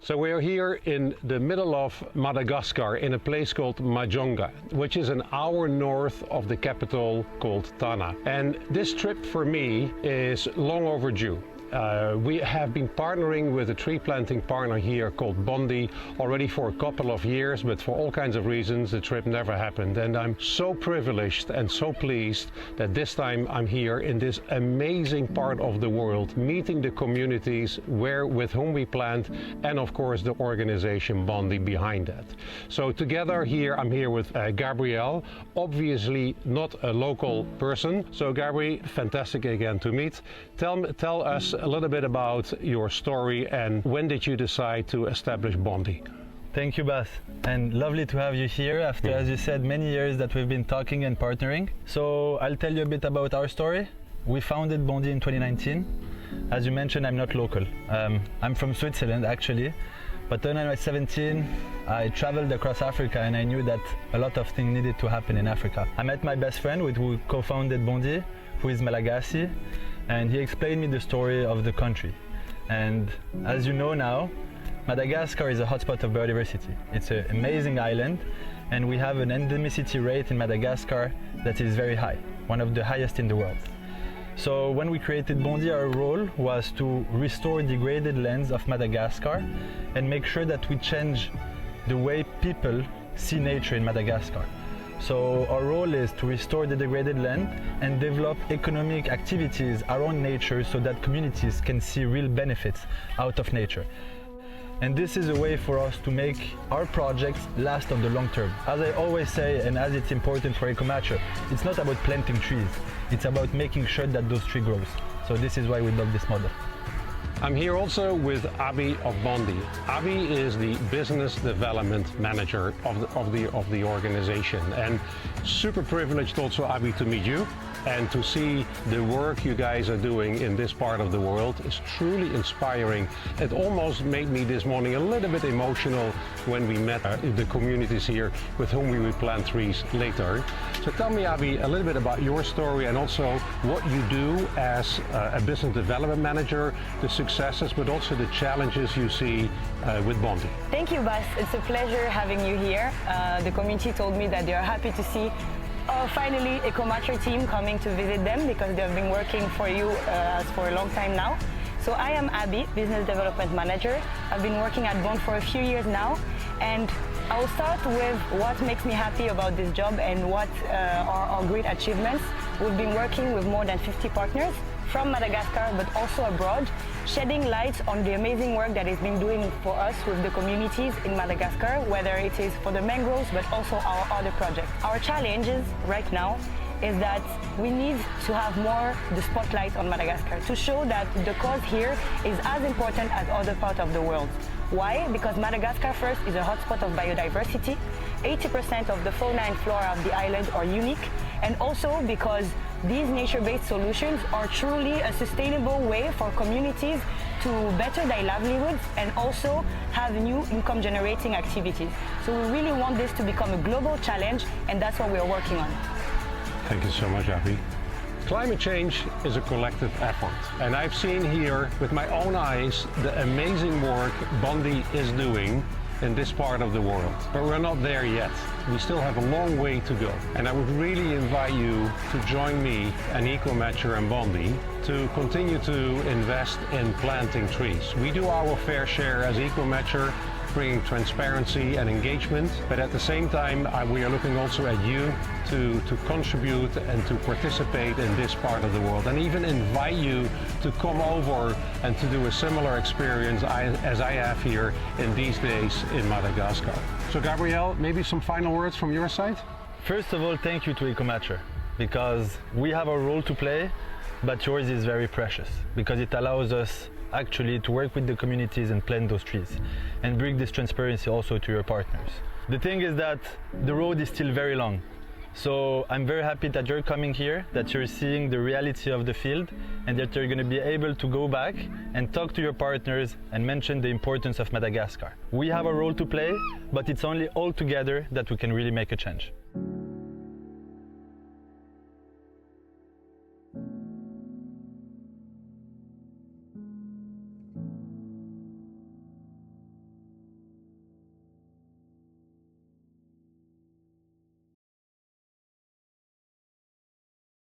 So we're here in the middle of Madagascar in a place called Majonga, which is an hour north of the capital called Tana. And this trip for me is long overdue. We have been partnering with a tree planting partner here called Bondy already for a couple of years, but for all kinds of reasons the trip never happened. And I'm so privileged and so pleased that this time I'm here in this amazing part of the world, meeting the communities with whom we plant, and of course the organization Bondy behind that. So together here, I'm here with Gabrielle, obviously not a local person. So Gabri, fantastic again to meet. Tell us a little bit about your story and when did you decide to establish Bondy? Thank you, Bas, and lovely to have you here after, as you said, many years that we've been talking and partnering. So I'll tell you a bit about our story. We founded Bondy in 2019. As you mentioned, I'm not local. I'm from Switzerland actually, but when I was 17, I traveled across Africa and I knew that a lot of things needed to happen in Africa. I met my best friend who co-founded Bondy, who is Malagasy, and he explained me the story of the country. And as you know now, Madagascar is a hotspot of biodiversity. It's an amazing island, and we have an endemicity rate in Madagascar that is very high, one of the highest in the world. So when we created Bondy, our role was to restore degraded lands of Madagascar and make sure that we change the way people see nature in Madagascar. So our role is to restore the degraded land and develop economic activities around nature so that communities can see real benefits out of nature. And this is a way for us to make our projects last on the long term. As I always say, and as it's important for EcoMatcher, it's not about planting trees, it's about making sure that those trees grow. So this is why we built this model. I'm here also with Abi of Bondy. Abi is the business development manager of the organization, and super privileged also, Abi, to meet you and to see the work you guys are doing in this part of the world is truly inspiring. It almost made me this morning a little bit emotional when we met the communities here with whom we will plant trees later. So tell me, Abi, a little bit about your story and also what you do as a business development manager, the successes, but also the challenges you see with Bondy. Thank you, Bas. It's a pleasure having you here. The community told me that they are happy to see finally EcoMatcher team coming to visit them because they've been working for you for a long time now. So I am Abi, Business Development Manager. I've been working at Bond for a few years now, and I will start with what makes me happy about this job and what are our great achievements. We've been working with more than 50 partners from Madagascar but also abroad, shedding light on the amazing work that is being doing for us with the communities in Madagascar, whether it is for the mangroves but also our other projects. Our challenges right now is that we need to have more the spotlight on Madagascar to show that the cause here is as important as other parts of the world. Why? Because Madagascar first is a hotspot of biodiversity. 80% of the fauna and flora of the island are unique, and also because these nature-based solutions are truly a sustainable way for communities to better their livelihoods and also have new income-generating activities. So we really want this to become a global challenge, and that's what we are working on. Thank you so much, Abi. Climate change is a collective effort, and I've seen here with my own eyes the amazing work Bondy is doing in this part of the world. But we're not there yet. We still have a long way to go. And I would really invite you to join me and EcoMatcher and Bondy to continue to invest in planting trees. We do our fair share as EcoMatcher, bringing transparency and engagement, but at the same time we are looking also at you to contribute and to participate in this part of the world, and even invite you to come over and to do a similar experience as I have here in these days in Madagascar. So Gabrielle, maybe some final words from your side? First of all, thank you to EcoMatcher, because we have a role to play, but yours is very precious because it allows us actually to work with the communities and plant those trees and bring this transparency also to your partners. The thing is that the road is still very long. So I'm very happy that you're coming here, that you're seeing the reality of the field, and that you're going to be able to go back and talk to your partners and mention the importance of Madagascar. We have a role to play, but it's only all together that we can really make a change.